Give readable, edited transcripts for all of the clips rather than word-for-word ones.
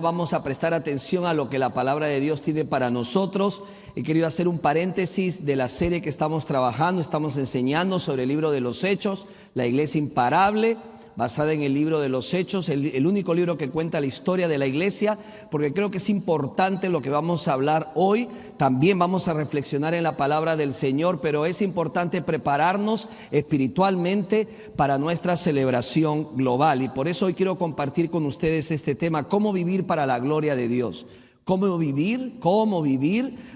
Vamos a prestar atención a lo que la palabra de Dios tiene para nosotros. He querido hacer un paréntesis de la serie que estamos trabajando. Estamos enseñando sobre el libro de los Hechos, la iglesia imparable, basada en el libro de los Hechos, el único libro que cuenta la historia de la iglesia, porque creo que es importante lo que vamos a hablar hoy. También vamos a reflexionar en la palabra del Señor, pero es importante prepararnos espiritualmente para nuestra celebración global. Y por eso hoy quiero compartir con ustedes este tema: cómo vivir para la gloria de Dios. Cómo vivir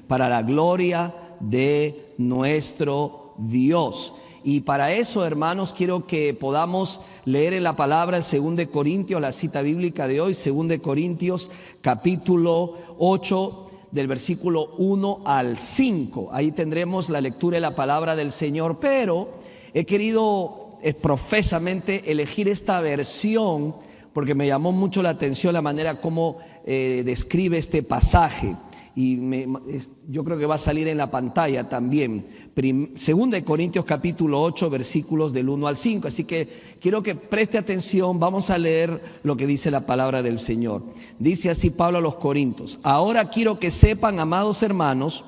para la gloria de nuestro Dios. Y para eso, hermanos, quiero que podamos leer en la palabra el 2 Corintios, la cita bíblica de hoy, 2 Corintios capítulo 8, del versículo 1 al 5. Ahí tendremos la lectura de la palabra del Señor, pero he querido profesamente elegir esta versión porque me llamó mucho la atención la manera como describe este pasaje. Y yo creo que va a salir en la pantalla también. 2 Corintios capítulo 8, versículos del 1 al 5. Así que quiero que preste atención. Vamos a leer lo que dice la palabra del Señor. Dice así Pablo a los Corintios: ahora quiero que sepan, amados hermanos,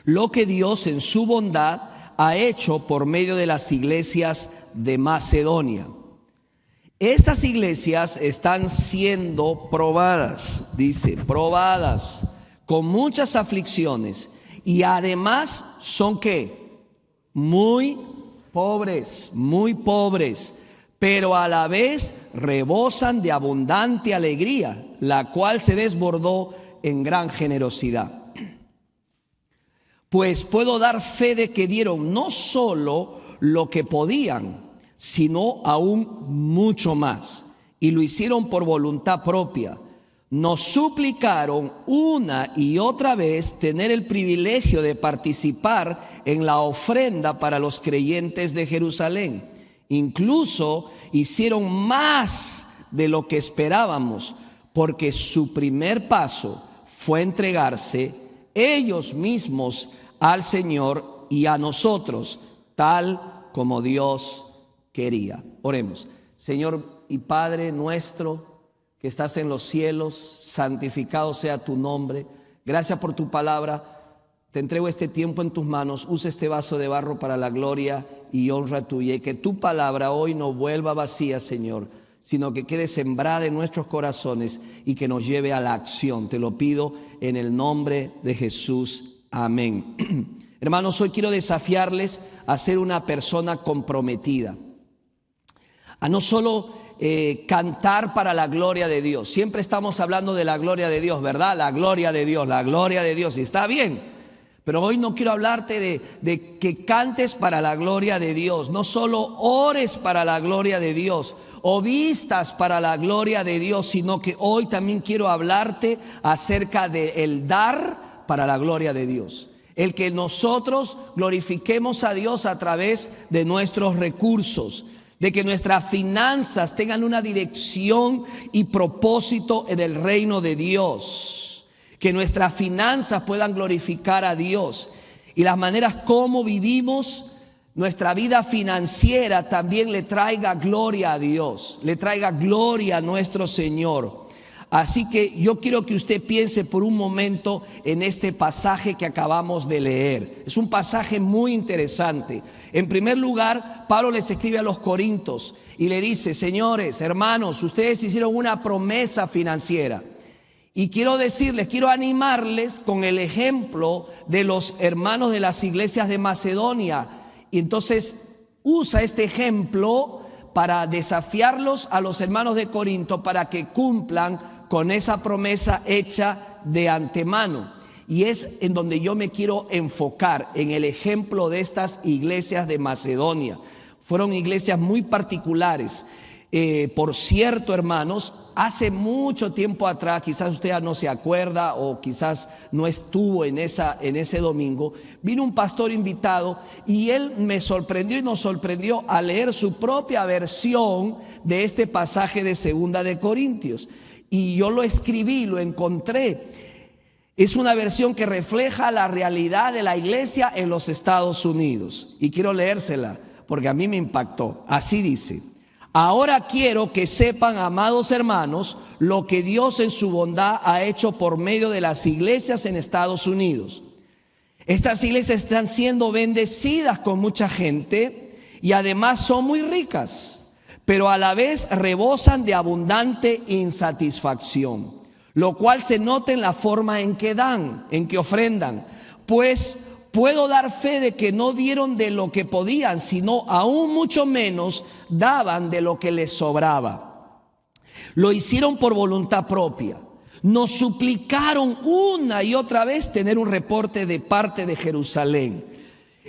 lo que Dios en su bondad ha hecho por medio de las iglesias de Macedonia. Estas iglesias están siendo probadas, dice, probadas con muchas aflicciones, y además son ¿qué? Muy pobres, pero a la vez rebosan de abundante alegría, la cual se desbordó en gran generosidad. Pues puedo dar fe de que dieron no solo lo que podían, sino aún mucho más, y lo hicieron por voluntad propia. Nos suplicaron una y otra vez tener el privilegio de participar en la ofrenda para los creyentes de Jerusalén. Incluso hicieron más de lo que esperábamos, porque su primer paso fue entregarse ellos mismos al Señor y a nosotros, tal como Dios quería. Oremos. Señor y Padre nuestro que estás en los cielos, santificado sea tu nombre. Gracias por tu palabra. Te entrego este tiempo en tus manos. Usa este vaso de barro para la gloria y honra tuya. Y que tu palabra hoy no vuelva vacía, Señor, sino que quede sembrada en nuestros corazones y que nos lleve a la acción. Te lo pido en el nombre de Jesús. Amén. Hermanos, hoy quiero desafiarles a ser una persona comprometida, a no solo cantar para la gloria de Dios. Siempre estamos hablando de la gloria de Dios, ¿verdad? La gloria de Dios, y está bien. Pero hoy no quiero hablarte de que cantes para la gloria de Dios, no solo ores para la gloria de Dios o vistas para la gloria de Dios, sino que hoy también quiero hablarte acerca de el dar para la gloria de Dios. El que nosotros glorifiquemos a Dios a través de nuestros recursos, de que nuestras finanzas tengan una dirección y propósito en el reino de Dios, que nuestras finanzas puedan glorificar a Dios, y las maneras como vivimos nuestra vida financiera también le traiga gloria a Dios, le traiga gloria a nuestro Señor. Así que yo quiero que usted piense por un momento en este pasaje que acabamos de leer. Es un pasaje muy interesante. En primer lugar, Pablo les escribe a los Corintios y le dice: señores, hermanos, ustedes hicieron una promesa financiera. Y quiero decirles, quiero animarles con el ejemplo de los hermanos de las iglesias de Macedonia. Y entonces usa este ejemplo para desafiarlos a los hermanos de Corinto para que cumplan con esa promesa hecha de antemano. Y es en donde yo me quiero enfocar, en el ejemplo de estas iglesias de Macedonia. Fueron iglesias muy particulares. Por cierto, hermanos, hace mucho tiempo atrás, quizás usted ya no se acuerda o quizás no estuvo en ese domingo, vino un pastor invitado y él me sorprendió y nos sorprendió al leer su propia versión de este pasaje de 2 Corintios. Y yo lo escribí, lo encontré. Es una versión que refleja la realidad de la iglesia en los Estados Unidos. Y quiero leérsela porque a mí me impactó. Así dice: Ahora quiero que sepan, amados hermanos, lo que Dios en su bondad ha hecho por medio de las iglesias en Estados Unidos. Estas iglesias están siendo bendecidas con mucha gente y además son muy ricas, pero a la vez rebosan de abundante insatisfacción, lo cual se nota en la forma en que dan, en que ofrendan, pues puedo dar fe de que no dieron de lo que podían, sino aún mucho menos daban de lo que les sobraba. Lo hicieron por voluntad propia. Nos suplicaron una y otra vez tener un reporte de parte de Jerusalén.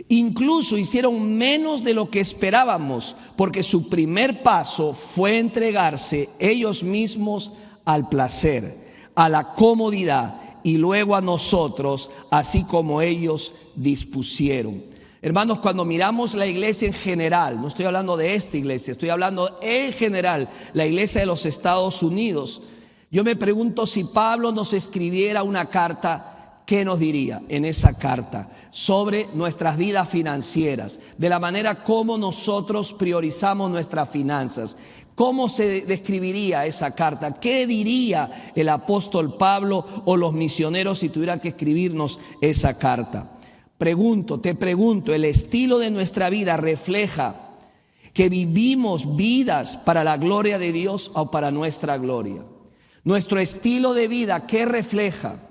Incluso hicieron menos de lo que esperábamos, porque su primer paso fue entregarse ellos mismos al placer, a la comodidad, y luego a nosotros, así como ellos dispusieron. Hermanos, cuando miramos la iglesia en general, no estoy hablando de esta iglesia, estoy hablando en general, la iglesia de los Estados Unidos, yo me pregunto, si Pablo nos escribiera una carta, ¿qué nos diría en esa carta sobre nuestras vidas financieras? De la manera como nosotros priorizamos nuestras finanzas. ¿Cómo se describiría esa carta? ¿Qué diría el apóstol Pablo o los misioneros si tuvieran que escribirnos esa carta? Te pregunto, ¿el estilo de nuestra vida refleja que vivimos vidas para la gloria de Dios o para nuestra gloria? Nuestro estilo de vida, ¿qué refleja?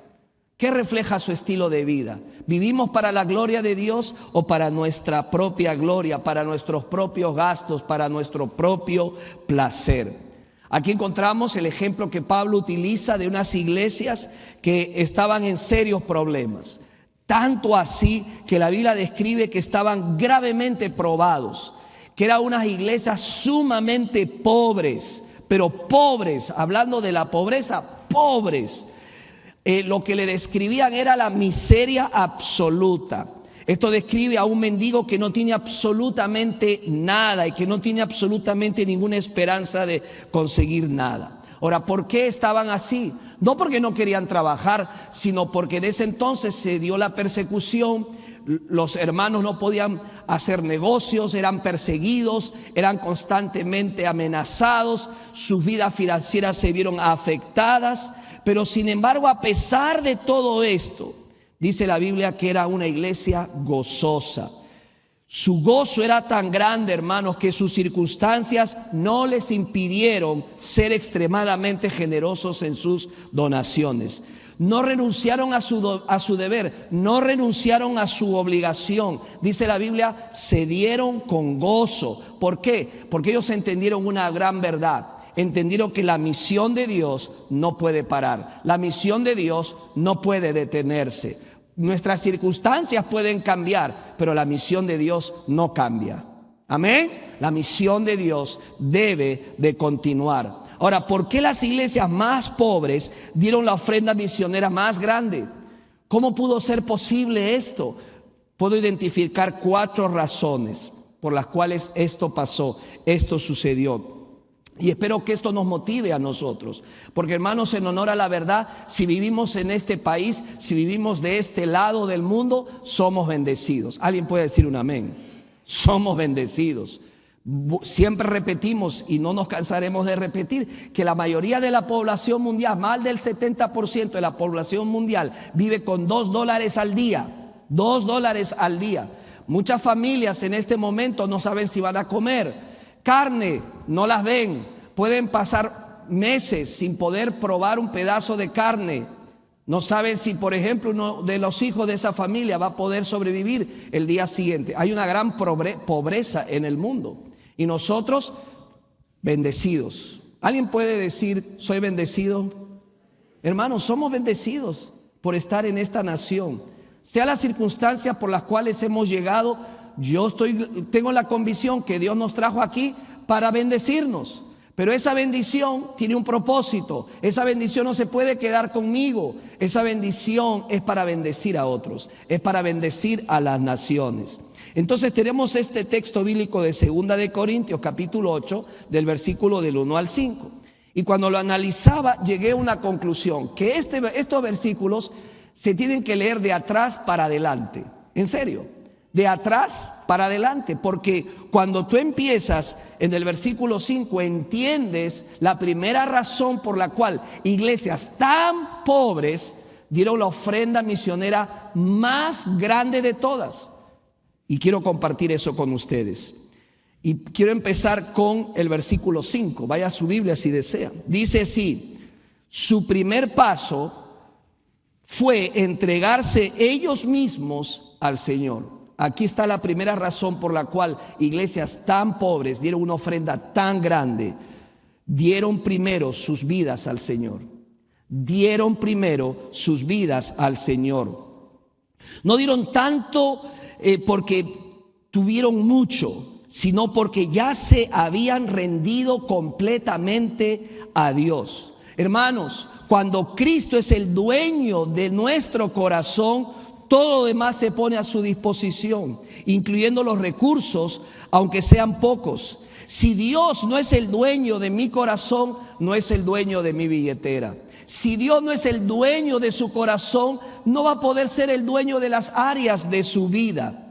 ¿Qué refleja su estilo de vida? ¿Vivimos para la gloria de Dios o para nuestra propia gloria, para nuestros propios gastos, para nuestro propio placer? Aquí encontramos el ejemplo que Pablo utiliza de unas iglesias que estaban en serios problemas. Tanto así que la Biblia describe que estaban gravemente probados, que eran unas iglesias sumamente pobres, pero pobres, hablando de la pobreza, pobres. Lo que le describían era la miseria absoluta. Esto describe a un mendigo que no tiene absolutamente nada y que no tiene absolutamente ninguna esperanza de conseguir nada. Ahora, ¿por qué estaban así? No porque no querían trabajar, sino porque en ese entonces se dio la persecución. Los hermanos no podían hacer negocios, eran perseguidos, eran constantemente amenazados, sus vidas financieras se vieron afectadas. Pero sin embargo, a pesar de todo esto, dice la Biblia que era una iglesia gozosa. Su gozo era tan grande, hermanos, que sus circunstancias no les impidieron ser extremadamente generosos en sus donaciones. No renunciaron a su deber, no renunciaron a su obligación. Dice la Biblia, se dieron con gozo. ¿Por qué? Porque ellos entendieron una gran verdad. Entendieron que la misión de Dios no puede parar. La misión de Dios no puede detenerse. Nuestras circunstancias pueden cambiar, pero la misión de Dios no cambia. Amén. La misión de Dios debe de continuar. Ahora, ¿por qué las iglesias más pobres dieron la ofrenda misionera más grande? ¿Cómo pudo ser posible esto? Puedo identificar 4 razones por las cuales esto pasó, esto sucedió. Y espero que esto nos motive a nosotros, porque hermanos, en honor a la verdad, si vivimos en este país, si vivimos de este lado del mundo, somos bendecidos. ¿Alguien puede decir un amén? Somos bendecidos. Siempre repetimos y no nos cansaremos de repetir que la mayoría de la población mundial, más del 70% de la población mundial vive con $2 al día. $2 al día. Muchas familias en este momento no saben si van a comer. Carne, no las ven. Pueden pasar meses sin poder probar un pedazo de carne. No saben si, por ejemplo, uno de los hijos de esa familia va a poder sobrevivir el día siguiente. Hay una gran pobreza en el mundo. Y nosotros, bendecidos. ¿Alguien puede decir, soy bendecido? Hermanos, somos bendecidos por estar en esta nación. Sea las circunstancias por las cuales hemos llegado, tengo la convicción que Dios nos trajo aquí para bendecirnos. Pero esa bendición tiene un propósito. Esa bendición no se puede quedar conmigo. Esa bendición es para bendecir a otros. Es para bendecir a las naciones. Entonces tenemos este texto bíblico de 2 de Corintios capítulo 8 del versículo del 1 al 5. Y cuando lo analizaba llegué a una conclusión, que estos versículos se tienen que leer de atrás para adelante. En serio. de atrás para adelante, porque cuando tú empiezas en el versículo 5, entiendes la primera razón por la cual iglesias tan pobres dieron la ofrenda misionera más grande de todas. Y quiero compartir eso con ustedes. Y quiero empezar con el versículo 5. Vaya a su Biblia si desea. Dice así: su primer paso fue entregarse ellos mismos al Señor. Aquí está la primera razón por la cual iglesias tan pobres dieron una ofrenda tan grande. Dieron primero sus vidas al Señor. Dieron primero sus vidas al Señor. No dieron tanto porque tuvieron mucho, sino porque ya se habían rendido completamente a Dios. Hermanos, cuando Cristo es el dueño de nuestro corazón, todo lo demás se pone a su disposición, incluyendo los recursos, aunque sean pocos. Si Dios no es el dueño de mi corazón, no es el dueño de mi billetera. Si Dios no es el dueño de su corazón, no va a poder ser el dueño de las áreas de su vida.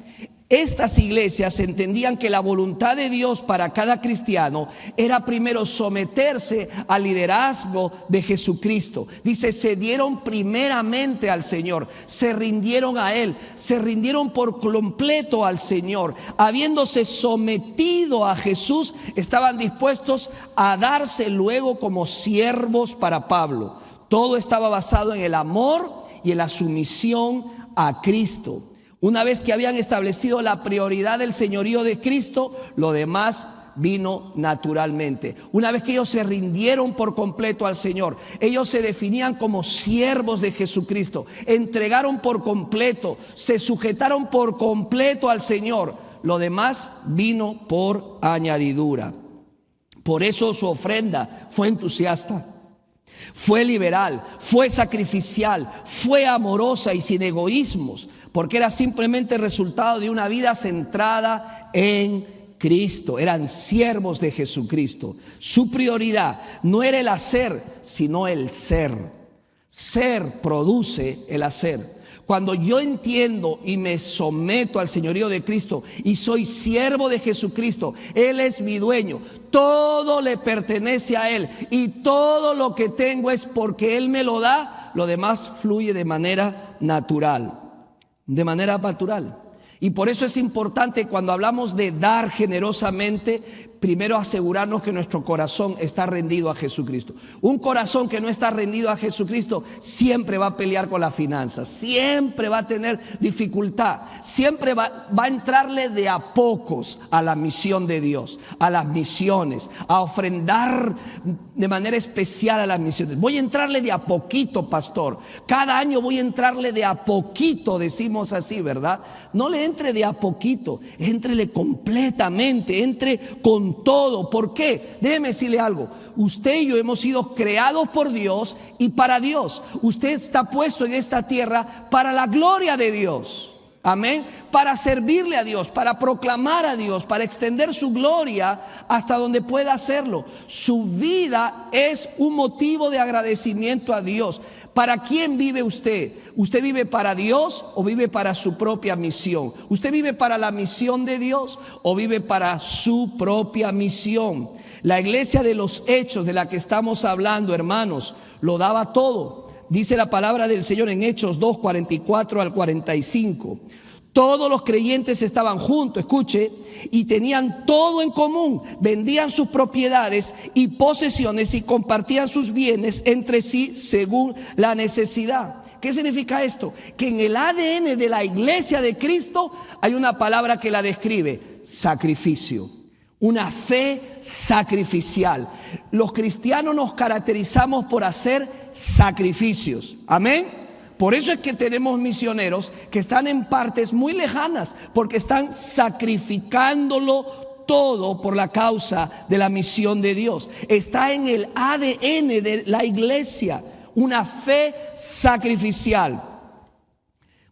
Estas iglesias entendían que la voluntad de Dios para cada cristiano era primero someterse al liderazgo de Jesucristo. Dice, se dieron primeramente al Señor, se rindieron a Él, se rindieron por completo al Señor. Habiéndose sometido a Jesús, estaban dispuestos a darse luego como siervos para Pablo. Todo estaba basado en el amor y en la sumisión a Cristo. Una vez que habían establecido la prioridad del señorío de Cristo, lo demás vino naturalmente. Una vez que ellos se rindieron por completo al Señor, ellos se definían como siervos de Jesucristo, entregaron por completo, se sujetaron por completo al Señor. Lo demás vino por añadidura. Por eso su ofrenda fue entusiasta. Fue liberal, fue sacrificial, fue amorosa y sin egoísmos, porque era simplemente el resultado de una vida centrada en Cristo. Eran siervos de Jesucristo. Su prioridad no era el hacer, sino el ser. Ser produce el hacer. Cuando yo entiendo y me someto al señorío de Cristo y soy siervo de Jesucristo, Él es mi dueño, todo le pertenece a Él y todo lo que tengo es porque Él me lo da, lo demás fluye de manera natural, Y por eso es importante cuando hablamos de dar generosamente, primero asegurarnos que nuestro corazón está rendido a Jesucristo. Un corazón que no está rendido a Jesucristo siempre va a pelear con las finanzas, siempre va a tener dificultad, siempre va a entrarle de a pocos a la misión de Dios, a las misiones, a ofrendar de manera especial a las misiones. Voy a entrarle de a poquito, pastor. Cada año voy a entrarle de a poquito, decimos así, ¿verdad? No le entre de a poquito, éntrele completamente, entre con todo. ¿Por qué? Déjeme decirle algo. Usted y yo hemos sido creados por Dios y para Dios. Usted está puesto en esta tierra para la gloria de Dios. Amén. Para servirle a Dios, para proclamar a Dios, para extender su gloria hasta donde pueda hacerlo. Su vida es un motivo de agradecimiento a Dios. ¿Para quién vive usted? ¿Usted vive para Dios o vive para su propia misión? ¿Usted vive para la misión de Dios o vive para su propia misión? La iglesia de los Hechos de la que estamos hablando, hermanos, lo daba todo. Dice la palabra del Señor en Hechos 2, 44 al 45. Todos los creyentes estaban juntos, escuche, y tenían todo en común. Vendían sus propiedades y posesiones y compartían sus bienes entre sí según la necesidad. ¿Qué significa esto? Que en el ADN de la iglesia de Cristo hay una palabra que la describe: sacrificio. Una fe sacrificial. Los cristianos nos caracterizamos por hacer sacrificios. Amén. Por eso es que tenemos misioneros que están en partes muy lejanas, porque están sacrificándolo todo por la causa de la misión de Dios. Está en el ADN de la iglesia, una fe sacrificial.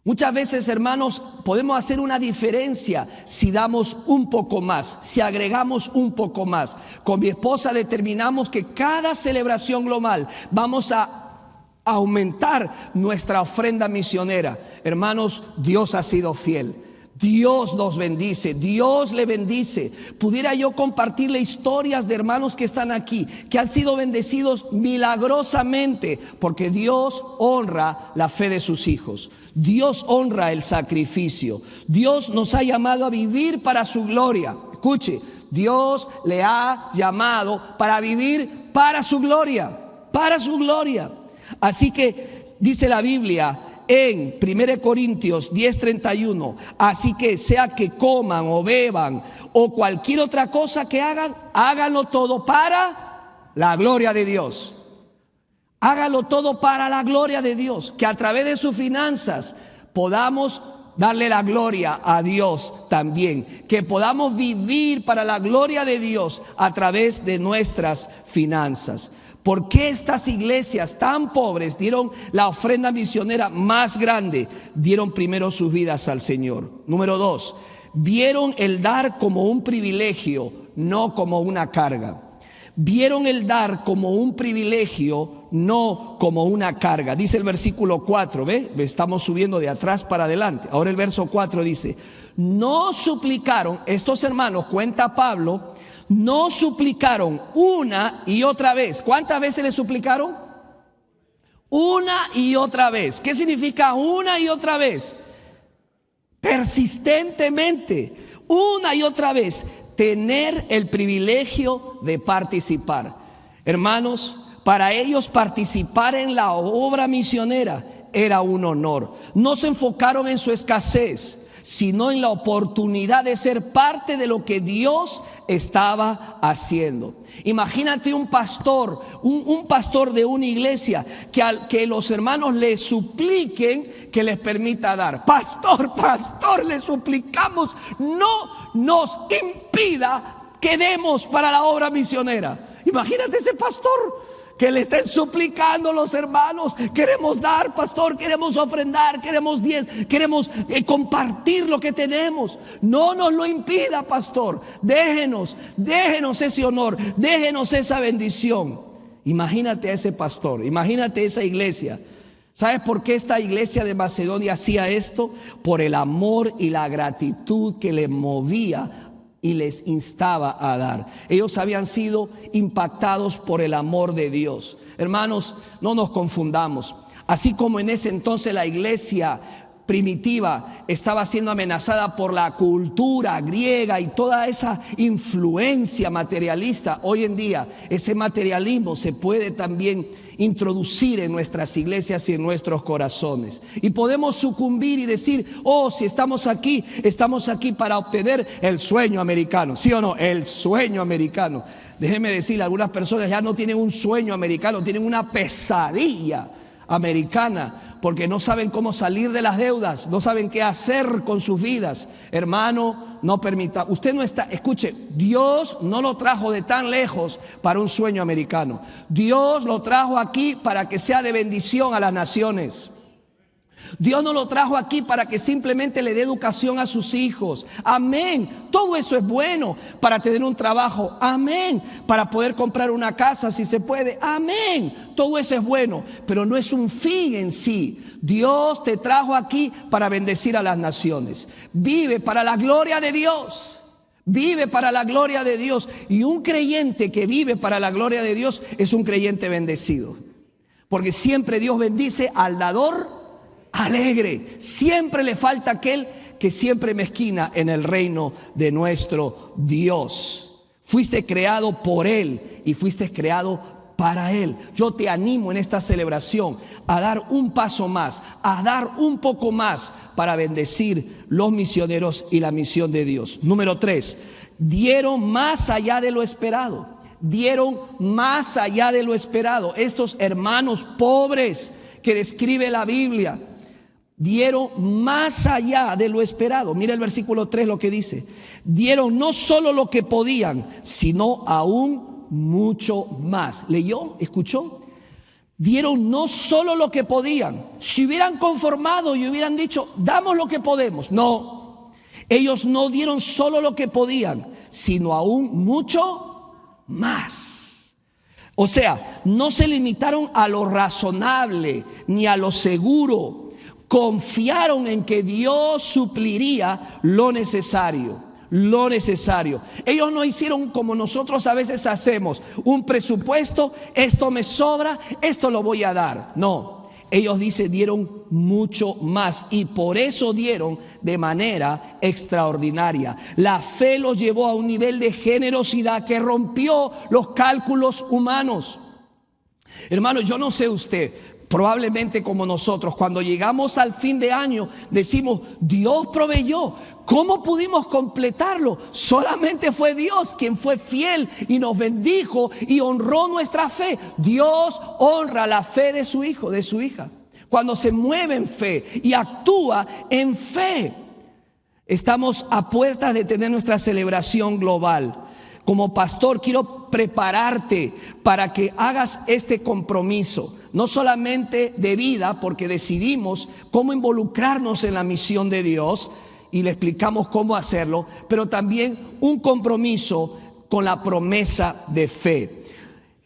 Muchas veces, hermanos, podemos hacer una diferencia si damos un poco más, si agregamos un poco más. Con mi esposa determinamos que cada celebración global vamos a aumentar nuestra ofrenda misionera. Hermanos, Dios ha sido fiel. Dios nos bendice, Dios le bendice. Pudiera yo compartirle historias de hermanos que están aquí, que han sido bendecidos milagrosamente, porque Dios honra la fe de sus hijos. Dios honra el sacrificio. Dios nos ha llamado a vivir para su gloria. Escuche, Dios le ha llamado para vivir para su gloria, para su gloria. Así que dice la Biblia en 1 Corintios 10:31, así que sea que coman o beban o cualquier otra cosa que hagan, háganlo todo para la gloria de Dios. Háganlo todo para la gloria de Dios, que a través de sus finanzas podamos darle la gloria a Dios también, que podamos vivir para la gloria de Dios a través de nuestras finanzas. ¿Por qué estas iglesias tan pobres dieron la ofrenda misionera más grande? Dieron primero sus vidas al Señor. Número 2, vieron el dar como un privilegio, no como una carga. Vieron el dar como un privilegio, no como una carga. Dice el versículo 4, ¿ve? Estamos subiendo de atrás para adelante. Ahora el verso 4 dice, no suplicaron, estos hermanos, cuenta Pablo, no suplicaron una y otra vez. ¿Cuántas veces le suplicaron? Una y otra vez. ¿Qué significa una y otra vez? Persistentemente, una y otra vez, tener el privilegio de participar. Hermanos, para ellos participar en la obra misionera era un honor. No se enfocaron en su escasez, sino en la oportunidad de ser parte de lo que Dios estaba haciendo. Imagínate un pastor, un pastor de una iglesia que los hermanos le supliquen que les permita dar. Pastor, le suplicamos, no nos impida que demos para la obra misionera. Imagínate ese pastor que le estén suplicando los hermanos, queremos dar, pastor, queremos ofrendar, queremos compartir lo que tenemos. No nos lo impida, pastor. Déjenos ese honor, déjenos esa bendición. Imagínate a ese pastor, imagínate esa iglesia. ¿Sabes por qué esta iglesia de Macedonia hacía esto? Por el amor y la gratitud que le movía y les instaba a dar. Ellos habían sido impactados por el amor de Dios. Hermanos, no nos confundamos. Así como en ese entonces la iglesia primitiva estaba siendo amenazada por la cultura griega y toda esa influencia materialista, hoy en día ese materialismo se puede también introducir en nuestras iglesias y en nuestros corazones. Y podemos sucumbir y decir, oh, si estamos aquí para obtener el sueño americano. ¿Sí o no? El sueño americano. Déjeme decirle, algunas personas ya no tienen un sueño americano, tienen una pesadilla americana, porque no saben cómo salir de las deudas, no saben qué hacer con sus vidas. Hermano, no permita, usted no está, escuche, Dios no lo trajo de tan lejos para un sueño americano. Dios lo trajo aquí para que sea de bendición a las naciones. Dios no lo trajo aquí para que simplemente le dé educación a sus hijos. Amén. Todo eso es bueno para tener un trabajo. Amén. Para poder comprar una casa si se puede. Amén. Todo eso es bueno, pero no es un fin en sí. Dios te trajo aquí para bendecir a las naciones. Vive para la gloria de Dios. Vive para la gloria de Dios. Y un creyente que vive para la gloria de Dios es un creyente bendecido. Porque siempre Dios bendice al dador alegre. Siempre le falta aquel que siempre mezquina en el reino de nuestro Dios. Fuiste creado por Él y fuiste creado para Él. Yo te animo en esta celebración a dar un paso más, a dar un poco más para bendecir los misioneros y la misión de Dios. Número 3, dieron más allá de lo esperado. Dieron más allá de lo esperado. Estos hermanos pobres que describe la Biblia dieron más allá de lo esperado. Mira el versículo 3 lo que dice. Dieron no solo lo que podían, sino aún mucho más. ¿Leyó? ¿Escuchó? Dieron no solo lo que podían. Si hubieran conformado y hubieran dicho, damos lo que podemos. No, ellos no dieron solo lo que podían, sino aún mucho más. O sea, no se limitaron a lo razonable ni a lo seguro. Confiaron en que Dios supliría lo necesario. Lo necesario. Ellos no hicieron como nosotros a veces hacemos, un presupuesto, esto me sobra, esto lo voy a dar. No, ellos dieron mucho más, y por eso dieron de manera extraordinaria. La fe los llevó a un nivel de generosidad que rompió los cálculos humanos. Hermano, yo no sé usted, probablemente como nosotros, cuando llegamos al fin de año, decimos, Dios proveyó. ¿Cómo pudimos completarlo? Solamente fue Dios quien fue fiel y nos bendijo y honró nuestra fe. Dios honra la fe de su hijo, de su hija, cuando se mueve en fe y actúa en fe. Estamos a puertas de tener nuestra celebración global. Como pastor, quiero prepararte para que hagas este compromiso, no solamente de vida, porque decidimos cómo involucrarnos en la misión de Dios y le explicamos cómo hacerlo, pero también un compromiso con la promesa de fe.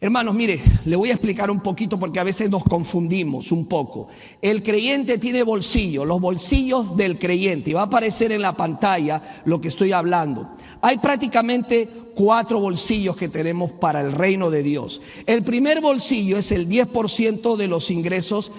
Hermanos, mire, le voy a explicar un poquito porque a veces nos confundimos un poco. El creyente tiene bolsillos, los bolsillos del creyente, y va a aparecer en la pantalla lo que estoy hablando. Hay prácticamente 4 bolsillos que tenemos para el reino de Dios. El primer bolsillo es el 10% de los ingresos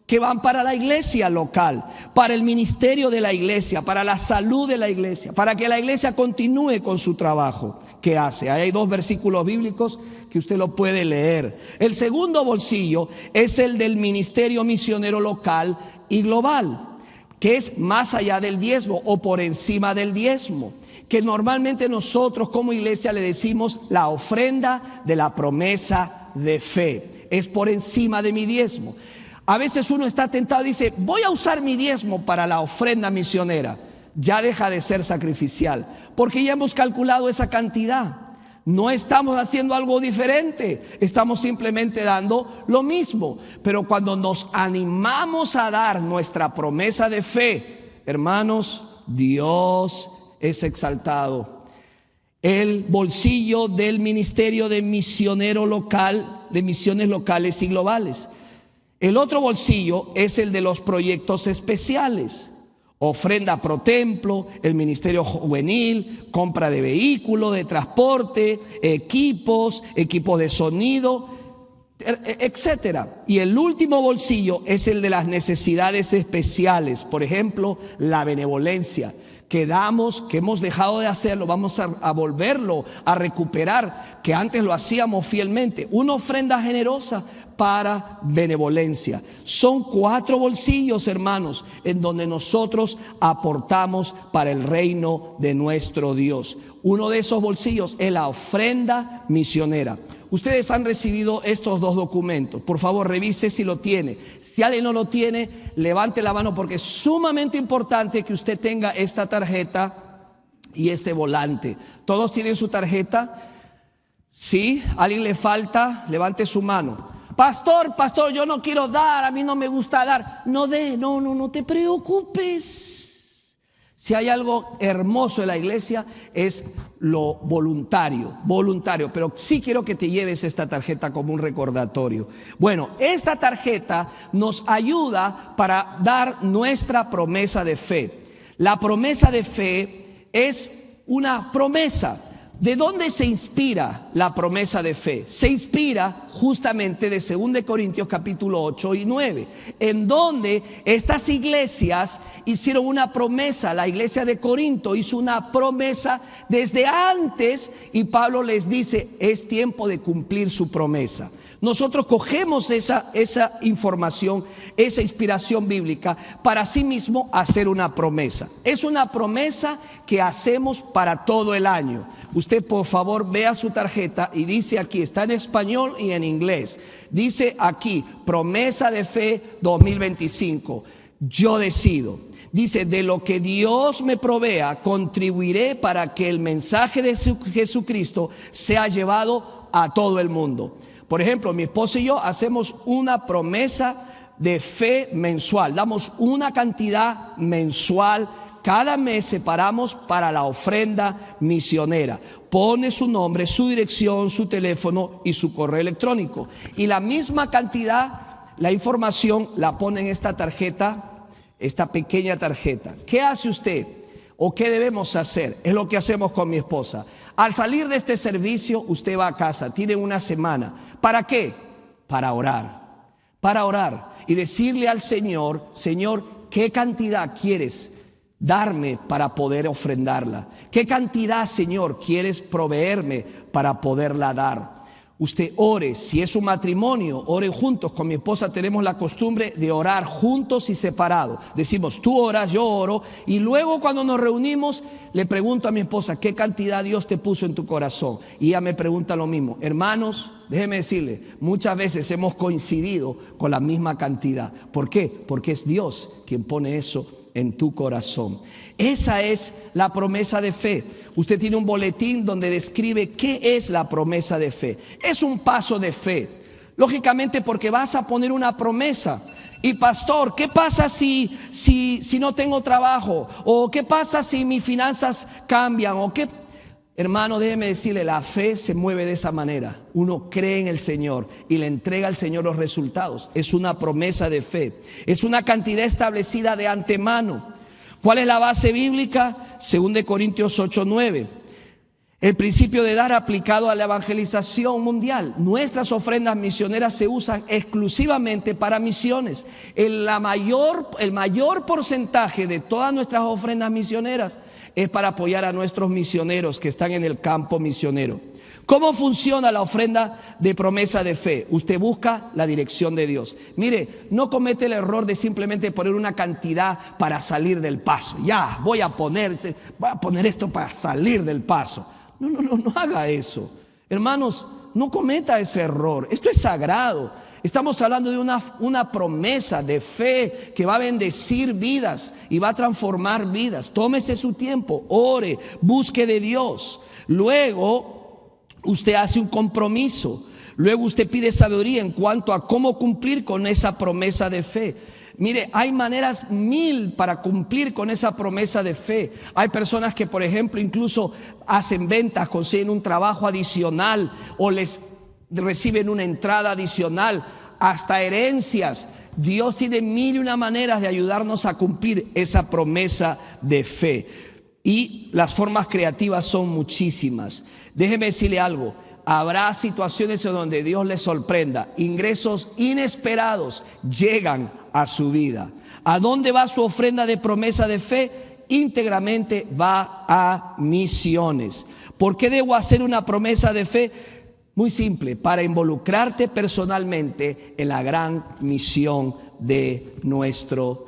que van para la iglesia local, para el ministerio de la iglesia, para la salud de la iglesia, para que la iglesia continúe con su trabajo que hace. Ahí hay 2 versículos bíblicos que usted lo puede leer. El segundo bolsillo es el del ministerio misionero local y global, que es más allá del diezmo o por encima del diezmo, que normalmente nosotros como iglesia le decimos la ofrenda de la promesa de fe. Es por encima de mi diezmo. A veces uno está tentado y dice, voy a usar mi diezmo para la ofrenda misionera. Ya deja de ser sacrificial, porque ya hemos calculado esa cantidad. No estamos haciendo algo diferente, estamos simplemente dando lo mismo. Pero cuando nos animamos a dar nuestra promesa de fe, hermanos, Dios es exaltado. El bolsillo del ministerio de misionero local, de misiones locales y globales. El otro bolsillo es el de los proyectos especiales. Ofrenda pro templo, el ministerio juvenil, compra de vehículos, de transporte, equipos de sonido, etcétera. Y el último bolsillo es el de las necesidades especiales. Por ejemplo, la benevolencia. Que damos, que hemos dejado de hacerlo, vamos a volverlo a recuperar, que antes lo hacíamos fielmente. Una ofrenda generosa para benevolencia. Son 4 bolsillos, hermanos, en donde nosotros aportamos para el reino de nuestro Dios. Uno de esos bolsillos es la ofrenda misionera. Ustedes han recibido estos 2 documentos. Por favor, revise si lo tiene. Si alguien no lo tiene, levante la mano, porque es sumamente importante que usted tenga esta tarjeta y este volante. ¿Todos tienen su tarjeta? ¿Sí? ¿Alguien le falta? Levante su mano. Pastor, yo no quiero dar, a mí no me gusta dar. No te preocupes. Si hay algo hermoso en la iglesia es lo voluntario, pero sí quiero que te lleves esta tarjeta como un recordatorio. Bueno, esta tarjeta nos ayuda para dar nuestra promesa de fe. La promesa de fe es una promesa. ¿De dónde se inspira la promesa de fe? Se inspira justamente de 2 Corintios capítulo 8 y 9, en donde estas iglesias hicieron una promesa. La iglesia de Corinto hizo una promesa desde antes y Pablo les dice, es tiempo de cumplir su promesa. Nosotros cogemos esa información, esa inspiración bíblica para sí mismo hacer una promesa. Es una promesa que hacemos para todo el año. Usted por favor vea su tarjeta y dice aquí, está en español y en inglés. Dice aquí, promesa de fe 2025. Yo decido. Dice, de lo que Dios me provea, contribuiré para que el mensaje de Jesucristo sea llevado a todo el mundo. Por ejemplo, mi esposo y yo hacemos una promesa de fe mensual. Damos una cantidad mensual. Cada mes separamos para la ofrenda misionera. Pone su nombre, su dirección, su teléfono y su correo electrónico. Y la misma cantidad, la información la pone en esta tarjeta esta pequeña tarjeta. ¿Qué hace usted o qué debemos hacer? Es lo que hacemos con mi esposa. Al salir de este servicio, usted va a casa, tiene una semana. ¿Para qué? Para orar. Para orar y decirle al Señor: Señor, ¿qué cantidad quieres darme para poder ofrendarla? ¿Qué cantidad, Señor, quieres proveerme para poderla dar? Usted ore. Si es un matrimonio, oren juntos. Con mi esposa tenemos la costumbre de orar juntos y separados. Decimos, tú oras, yo oro. Y luego cuando nos reunimos, le pregunto a mi esposa: ¿qué cantidad Dios te puso en tu corazón? Y ella me pregunta lo mismo. Hermanos, déjeme decirle, muchas veces hemos coincidido con la misma cantidad. ¿Por qué? Porque es Dios quien pone eso en tu corazón. Esa es la promesa de fe. Usted tiene un boletín donde describe qué es la promesa de fe. Es un paso de fe, lógicamente, porque vas a poner una promesa. Y pastor, ¿qué pasa si no tengo trabajo? ¿O qué pasa si mis finanzas cambian? ¿O qué? Hermano, déjeme decirle, la fe se mueve de esa manera. Uno cree en el Señor y le entrega al Señor los resultados. Es una promesa de fe. Es una cantidad establecida de antemano. ¿Cuál es la base bíblica? 2 Corintios 8:9. El principio de dar aplicado a la evangelización mundial. Nuestras ofrendas misioneras se usan exclusivamente para misiones. El mayor porcentaje de todas nuestras ofrendas misioneras es para apoyar a nuestros misioneros que están en el campo misionero. ¿Cómo funciona la ofrenda de promesa de fe? Usted busca la dirección de Dios. Mire, no comete el error de simplemente poner una cantidad para salir del paso. Ya, voy a poner esto para salir del paso. No haga eso. Hermanos, no cometa ese error. Esto es sagrado. Estamos hablando de una promesa de fe que va a bendecir vidas y va a transformar vidas. Tómese su tiempo, ore, busque de Dios. Luego usted hace un compromiso. Luego usted pide sabiduría en cuanto a cómo cumplir con esa promesa de fe. Mire, hay maneras 1000 para cumplir con esa promesa de fe. Hay personas que, por ejemplo, incluso hacen ventas, consiguen un trabajo adicional o les reciben una entrada adicional, hasta herencias. Dios tiene 1001 maneras de ayudarnos a cumplir esa promesa de fe. Y las formas creativas son muchísimas. Déjeme decirle algo. Habrá situaciones en donde Dios les sorprenda. Ingresos inesperados llegan a su vida. ¿A dónde va su ofrenda de promesa de fe? Íntegramente va a misiones. ¿Por qué debo hacer una promesa de fe? Muy simple, para involucrarte personalmente en la gran misión de nuestro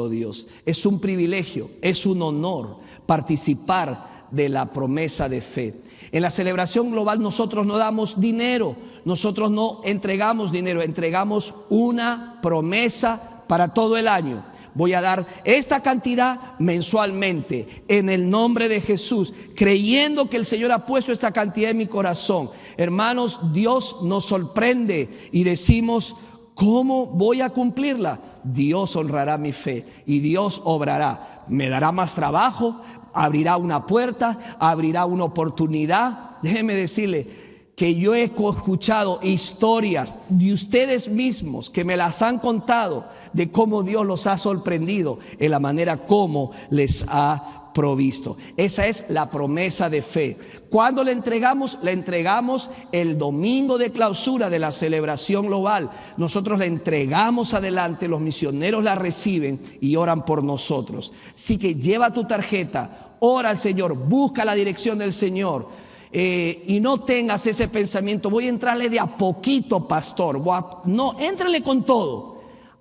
Dios. Es un privilegio, es un honor participar de la promesa de fe. En la celebración global nosotros no damos dinero, nosotros no entregamos dinero, entregamos una promesa para todo el año. Voy a dar esta cantidad mensualmente en el nombre de Jesús, creyendo que el Señor ha puesto esta cantidad en mi corazón. Hermanos, Dios nos sorprende y decimos, ¿cómo voy a cumplirla? Dios honrará mi fe y Dios obrará. Me dará más trabajo, abrirá una puerta, abrirá una oportunidad. Déjeme decirle que yo he escuchado historias de ustedes mismos que me las han contado de cómo Dios los ha sorprendido en la manera como les ha provisto. Esa es la promesa de fe. ¿Cuándo la entregamos? La entregamos el domingo de clausura de la celebración global. Nosotros la entregamos adelante, los misioneros la reciben y oran por nosotros. Así que lleva tu tarjeta, ora al Señor, busca la dirección del Señor. Y no tengas ese pensamiento, voy a entrarle de a poquito, pastor. No, éntrale con todo.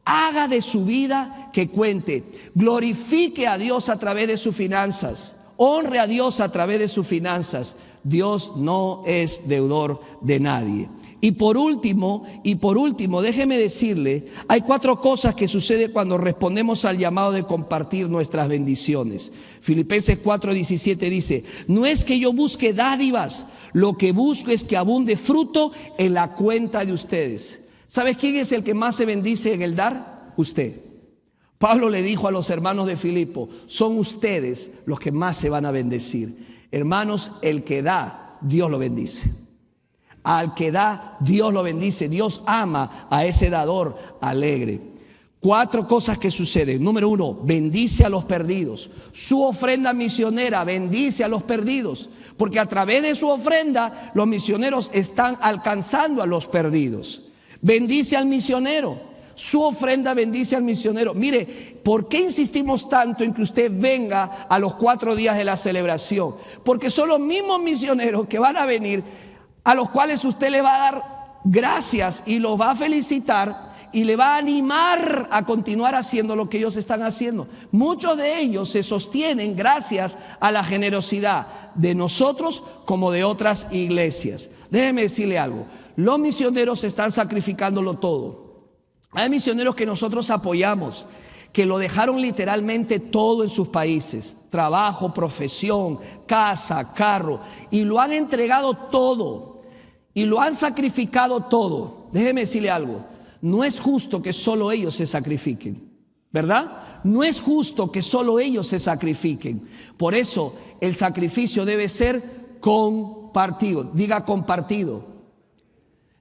Haga de su vida que cuente. Glorifique a Dios a través de sus finanzas. Honre a Dios a través de sus finanzas. Dios no es deudor de nadie. Y por último, déjeme decirle, hay 4 cosas que suceden cuando respondemos al llamado de compartir nuestras bendiciones. Filipenses 4:17 dice, no es que yo busque dádivas, lo que busco es que abunde fruto en la cuenta de ustedes. ¿Sabes quién es el que más se bendice en el dar? Usted. Pablo le dijo a los hermanos de Filipo, son ustedes los que más se van a bendecir. Hermanos, el que da, Dios lo bendice. Al que da, Dios lo bendice. Dios ama a ese dador alegre. 4 cosas que suceden. Número 1, bendice a los perdidos. Su ofrenda misionera bendice a los perdidos, porque a través de su ofrenda los misioneros están alcanzando a los perdidos. Bendice al misionero. Su ofrenda bendice al misionero. Mire, ¿por qué insistimos tanto en que usted venga a los 4 días de la celebración? Porque son los mismos misioneros que van a venir, a los cuales usted le va a dar gracias y los va a felicitar y le va a animar a continuar haciendo lo que ellos están haciendo. Muchos de ellos se sostienen gracias a la generosidad de nosotros como de otras iglesias. Déjeme decirle algo, los misioneros están sacrificándolo todo. Hay misioneros que nosotros apoyamos, que lo dejaron literalmente todo en sus países, trabajo, profesión, casa, carro, y lo han entregado todo, y lo han sacrificado todo. Déjeme decirle algo, no es justo que solo ellos se sacrifiquen, ¿verdad? No es justo que solo ellos se sacrifiquen. Por eso el sacrificio debe ser compartido. Diga compartido.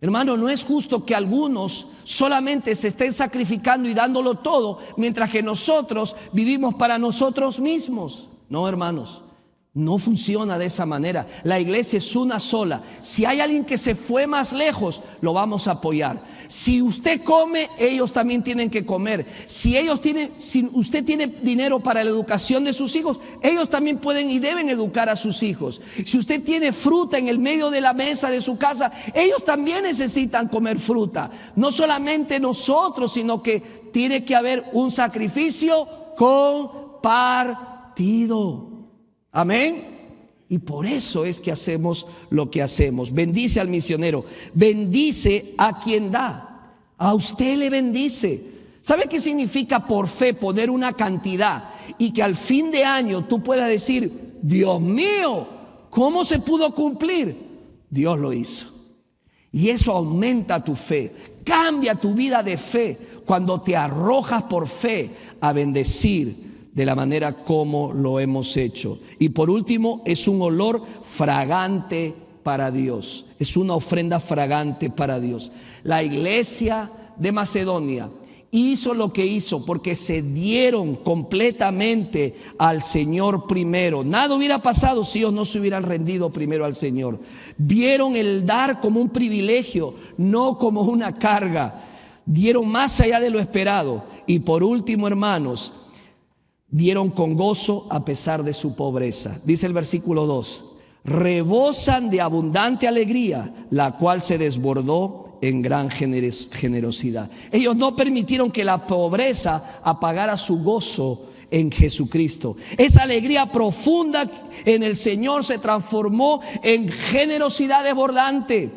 Hermano, no es justo que algunos solamente se estén sacrificando y dándolo todo, mientras que nosotros vivimos para nosotros mismos. No, hermanos, no funciona de esa manera. La iglesia es una sola. Si hay alguien que se fue más lejos, lo vamos a apoyar. Si usted come, ellos también tienen que comer. Si usted tiene dinero para la educación de sus hijos, ellos también pueden y deben educar a sus hijos. Si usted tiene fruta en el medio de la mesa de su casa, ellos también necesitan comer fruta. No solamente nosotros, sino que tiene que haber un sacrificio compartido. Amén. Y por eso es que hacemos lo que hacemos. Bendice al misionero, bendice a quien da. A usted le bendice. ¿Sabe qué significa por fe poner una cantidad y que al fin de año tú puedas decir, Dios mío, ¿cómo se pudo cumplir? Dios lo hizo. Y eso aumenta tu fe, cambia tu vida de fe cuando te arrojas por fe a bendecir de la manera como lo hemos hecho. Y por último, es un olor fragante para Dios. Es una ofrenda fragante para Dios. La iglesia de Macedonia hizo lo que hizo porque se dieron completamente al Señor primero. Nada hubiera pasado si ellos no se hubieran rendido primero al Señor. Vieron el dar como un privilegio, no como una carga. Dieron más allá de lo esperado. Y por último, hermanos, dieron con gozo a pesar de su pobreza. Dice el versículo 2, rebosan de abundante alegría, la cual se desbordó en gran generosidad. Ellos no permitieron que la pobreza apagara su gozo en Jesucristo. Esa alegría profunda en el Señor se transformó en generosidad desbordante.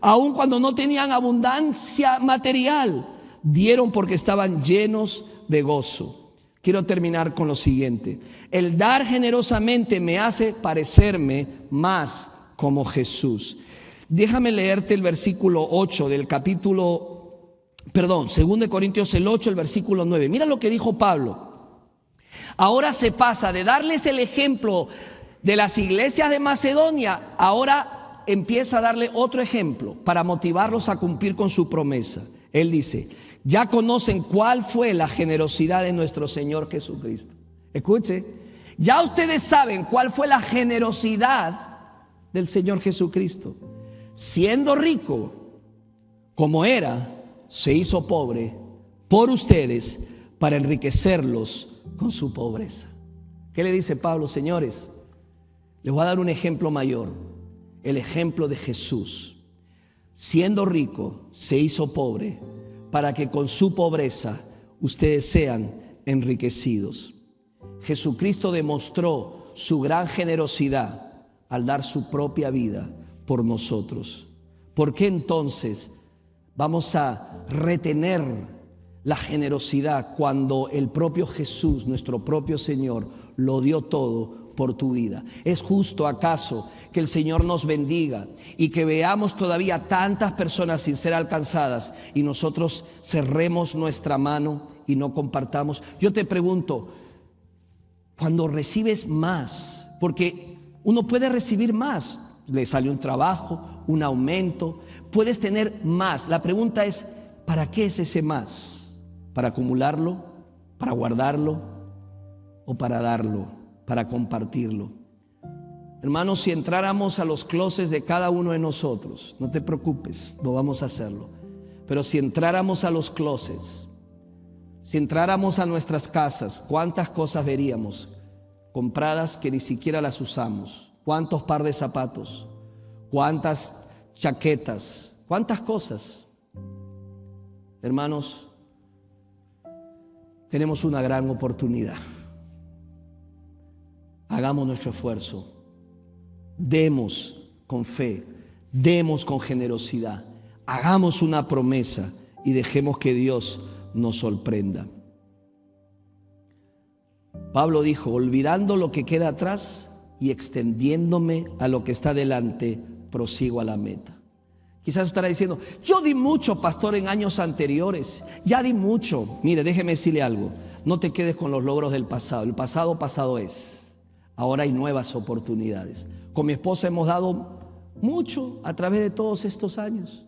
Aun cuando no tenían abundancia material, dieron porque estaban llenos de gozo. Quiero terminar con lo siguiente. El dar generosamente me hace parecerme más como Jesús. Déjame leerte el versículo 8 del capítulo, 2 Corintios el 8, el versículo 9. Mira lo que dijo Pablo. Ahora se pasa de darles el ejemplo de las iglesias de Macedonia, ahora empieza a darle otro ejemplo para motivarlos a cumplir con su promesa. Él dice, ya conocen cuál fue la generosidad de nuestro Señor Jesucristo. Escuche, ya ustedes saben cuál fue la generosidad del Señor Jesucristo. Siendo rico como era, se hizo pobre por ustedes para enriquecerlos con su pobreza. ¿Qué le dice Pablo? Señores, les voy a dar un ejemplo mayor, el ejemplo de Jesús. Siendo rico, se hizo pobre para que con su pobreza ustedes sean enriquecidos. Jesucristo demostró su gran generosidad al dar su propia vida por nosotros. ¿Por qué entonces vamos a retener la generosidad cuando el propio Jesús, nuestro propio Señor, lo dio todo por tu vida? ¿Es justo acaso que el Señor nos bendiga y que veamos todavía tantas personas sin ser alcanzadas y nosotros cerremos nuestra mano y no compartamos? Yo te pregunto, cuando recibes más, porque uno puede recibir más, le sale un trabajo, un aumento, puedes tener más. La pregunta es, ¿para qué es ese más? ¿Para acumularlo? ¿Para guardarlo? ¿O para darlo? ¿Para compartirlo? Hermanos, si entráramos a los closets de cada uno de nosotros, no te preocupes, no vamos a hacerlo. Pero si entráramos a los closets, si entráramos a nuestras casas, ¿cuántas cosas veríamos compradas que ni siquiera las usamos? ¿Cuántos par de zapatos? ¿Cuántas chaquetas? ¿Cuántas cosas? Hermanos, tenemos una gran oportunidad. Hagamos nuestro esfuerzo. Demos con fe, demos con generosidad, hagamos una promesa y dejemos que Dios nos sorprenda. Pablo dijo: olvidando lo que queda atrás y extendiéndome a lo que está delante, prosigo a la meta. Quizás estará diciendo: yo di mucho, pastor, en años anteriores, ya di mucho. Mire, déjeme decirle algo, no te quedes con los logros del pasado. El pasado, pasado es. Ahora hay nuevas oportunidades. Con mi esposa hemos dado mucho a través de todos estos años.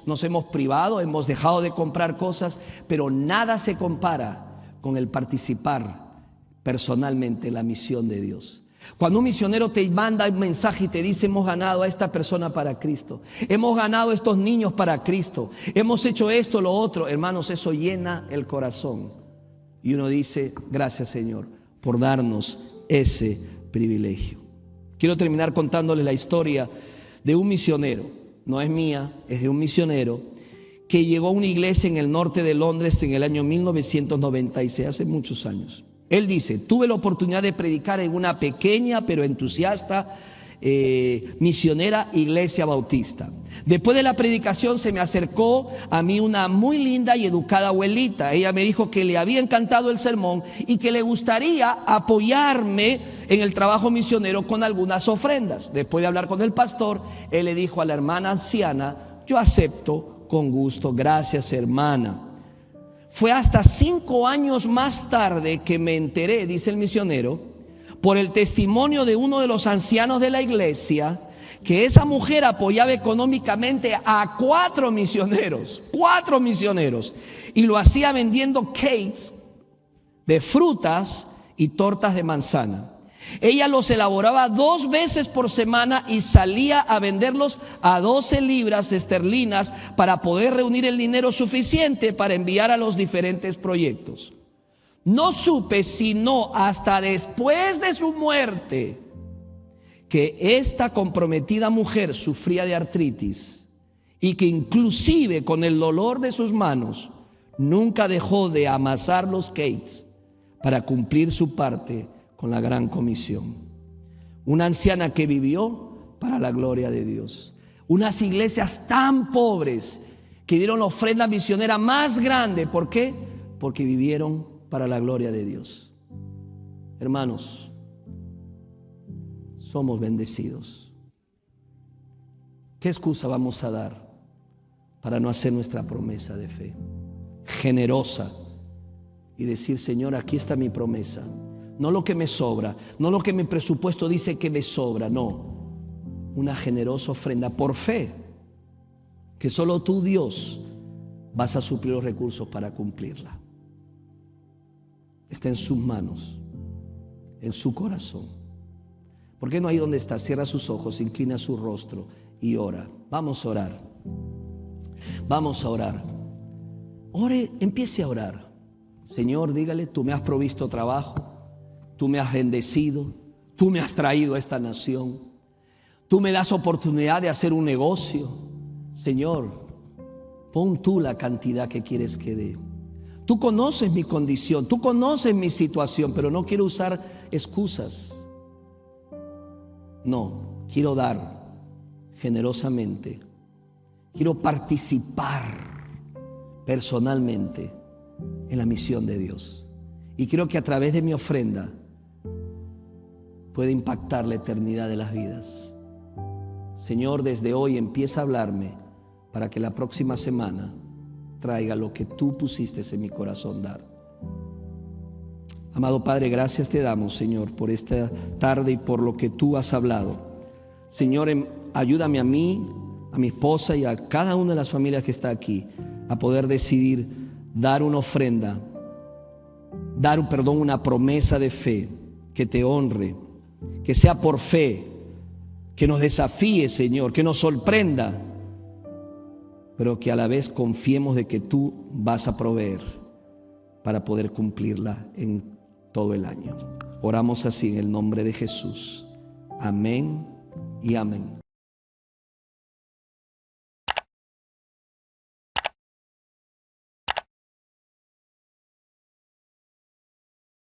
Nos hemos privado, hemos dejado de comprar cosas, pero nada se compara con el participar personalmente en la misión de Dios. Cuando un misionero te manda un mensaje y te dice: hemos ganado a esta persona para Cristo, hemos ganado a estos niños para Cristo, hemos hecho esto, lo otro, hermanos, eso llena el corazón. Y uno dice: gracias, Señor, por darnos ese privilegio. Quiero terminar contándoles la historia de un misionero. No es mía, es de un misionero que llegó a una iglesia en el norte de Londres en el año 1996, hace muchos años. Él dice: tuve la oportunidad de predicar en una pequeña pero entusiasta misionera iglesia bautista. Después de la predicación se me acercó a mí una muy linda y educada abuelita. Ella me dijo que le había encantado el sermón y que le gustaría apoyarme en el trabajo misionero con algunas ofrendas. Después de hablar con el pastor, él le dijo a la hermana anciana: yo acepto con gusto, gracias, hermana. Fue hasta 5 años más tarde que me enteré, dice el misionero, por el testimonio de uno de los ancianos de la iglesia, que esa mujer apoyaba económicamente a 4 misioneros, y lo hacía vendiendo cakes de frutas y tortas de manzana. Ella los elaboraba 2 veces por semana y salía a venderlos a 12 libras esterlinas para poder reunir el dinero suficiente para enviar a los diferentes proyectos. No supe sino hasta después de su muerte que esta comprometida mujer sufría de artritis y que inclusive con el dolor de sus manos nunca dejó de amasar los cakes para cumplir su parte con la gran comisión. Una anciana que vivió para la gloria de Dios. Unas iglesias tan pobres que dieron la ofrenda misionera más grande. ¿Por qué? Porque vivieron para la gloria de Dios. Hermanos, somos bendecidos. ¿Qué excusa vamos a dar para no hacer nuestra promesa de fe generosa y decir: Señor, aquí está mi promesa? No lo que me sobra, no lo que mi presupuesto dice que me sobra, no. Una generosa ofrenda por fe, que solo tú, Dios, vas a suplir los recursos para cumplirla. Está en sus manos, en su corazón. ¿Por qué no ahí donde está? Cierra sus ojos, inclina su rostro y ora. Vamos a orar. Vamos a orar. Ore, empiece a orar. Señor, dígale: tú me has provisto trabajo, tú me has bendecido, tú me has traído a esta nación, tú me das oportunidad de hacer un negocio. Señor, pon tú la cantidad que quieres que dé. Tú conoces mi condición, tú conoces mi situación, pero no quiero usar excusas. No, quiero dar generosamente. Quiero participar personalmente en la misión de Dios. Y quiero que a través de mi ofrenda pueda impactar la eternidad de las vidas. Señor, desde hoy empieza a hablarme para que la próxima semana traiga lo que tú pusiste en mi corazón dar. Amado Padre, gracias te damos, Señor, por esta tarde y por lo que tú has hablado. Señor, ayúdame a mí, a mi esposa y a cada una de las familias que está aquí a poder decidir dar una ofrenda, una promesa de fe que te honre, que sea por fe, que nos desafíe, Señor, que nos sorprenda, pero que a la vez confiemos de que tú vas a proveer para poder cumplirla en todo el año. Oramos así en el nombre de Jesús. Amén y amén.